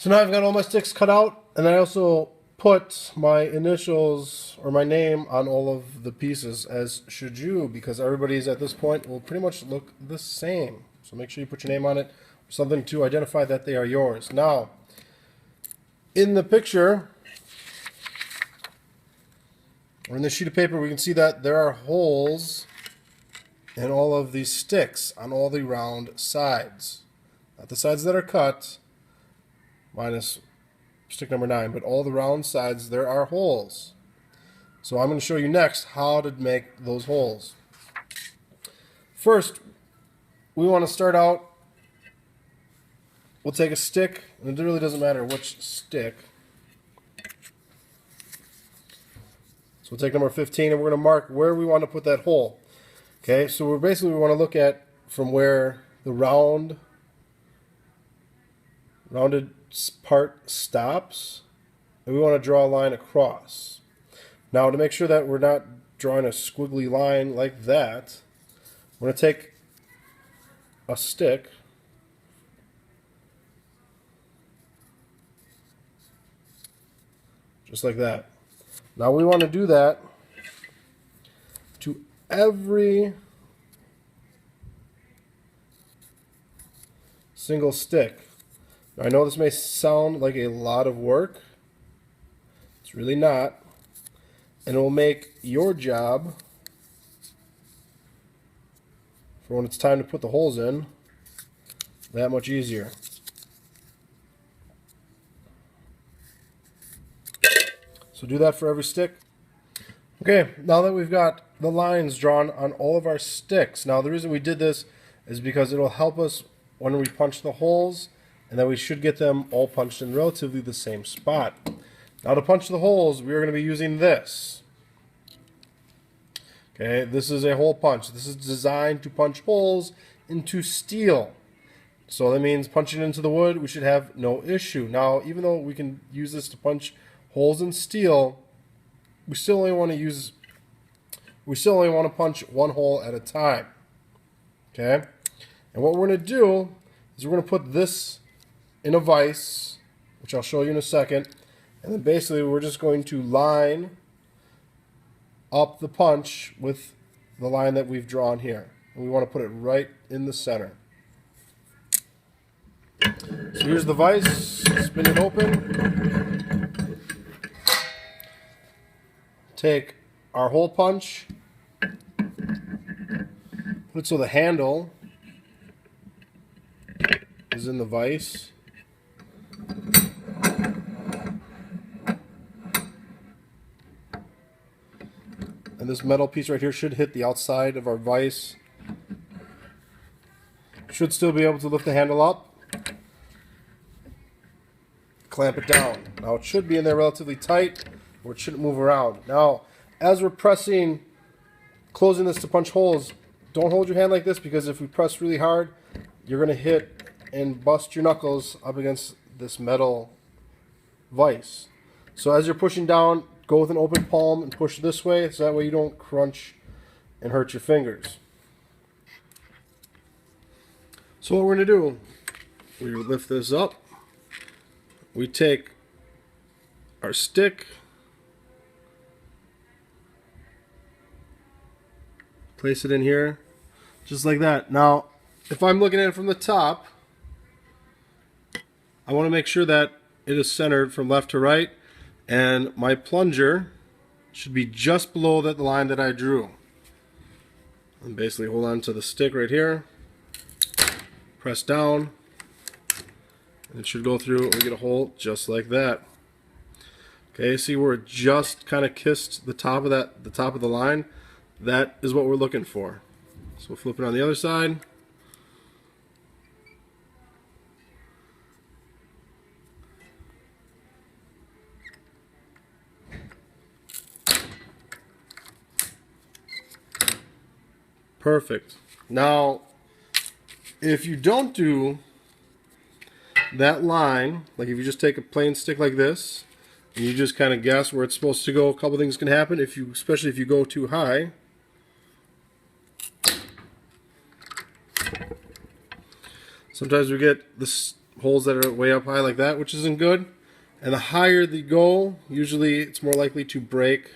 So now I've got all my sticks cut out, and I also put my initials or my name on all of the pieces, as should you, because everybody's at this point will pretty much look the same. So make sure you put your name on it, or something to identify that they are yours. Now, in the picture, or in the sheet of paper, we can see that there are holes in all of these sticks on all the round sides. Not the sides that are cut, minus stick number 9, but all the round sides, there are holes. So I'm going to show you next how to make those holes. First, we want to start out, we'll take a stick, and it really doesn't matter which stick. So we'll take number 15 and we're going to mark where we want to put that hole. Okay, so we want to look at from where the rounded part stops, and we want to draw a line across. Now, to make sure that we're not drawing a squiggly line like that, we're going to take a stick, just like that. Now we want to do that to every single stick. Now, I know this may sound like a lot of work. It's really not. And it will make your job for when it's time to put the holes in that much easier. So do that for every stick. Okay, now that we've got the lines drawn on all of our sticks, now the reason we did this is because it will help us when we punch the holes, and then we should get them all punched in relatively the same spot. Now to punch the holes, we are going to be using this. Okay, this is a hole punch. This is designed to punch holes into steel. So that means punching into the wood, we should have no issue. Now, even though we can use this to punch holes in steel, we still only want to punch one hole at a time. Okay? And what we're going to do is we're going to put this in a vise, which I'll show you in a second, and then basically we're just going to line up the punch with the line that we've drawn here. And we want to put it right in the center. So here's the vise, spin it open. Take our hole punch, put it so the handle is in the vise. And this metal piece right here should hit the outside of our vise. Should still be able to lift the handle up. Clamp it down. Now it should be in there relatively tight, or it shouldn't move around. Now, as we're pressing, closing this to punch holes, don't hold your hand like this, because if we press really hard, you're going to hit and bust your knuckles up against this metal vise. So as you're pushing down, go with an open palm and push this way, so that way you don't crunch and hurt your fingers. So what we're going to do, we lift this up, we take our stick, place it in here, just like that. Now, if I'm looking at it from the top, I want to make sure that it is centered from left to right, and my plunger should be just below the line that I drew. And basically hold on to the stick right here, press down, and it should go through and we get a hole just like that. Okay, see where it just kind of kissed the top of the line? That is what we're looking for. So we'll flip it on the other side. Perfect. Now, if you don't do that line, like if you just take a plain stick like this, and you just kind of guess where it's supposed to go, a couple things can happen. Especially if you go too high. Sometimes we get this holes that are way up high like that, which isn't good. And the higher they go, usually it's more likely to break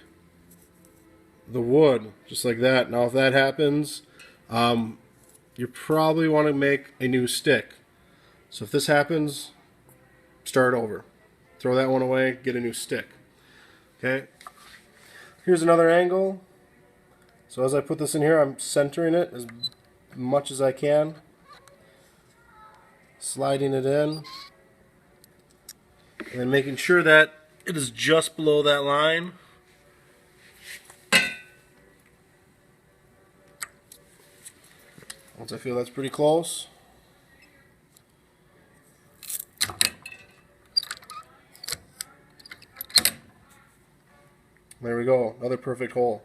the wood, just like that. Now if that happens, you probably want to make a new stick. So if this happens, start over. Throw that one away, get a new stick. Okay. Here's another angle. So as I put this in here, I'm centering it as much as I can. Sliding it in. And then making sure that it is just below that line. Once I feel that's pretty close, there we go, another perfect hole.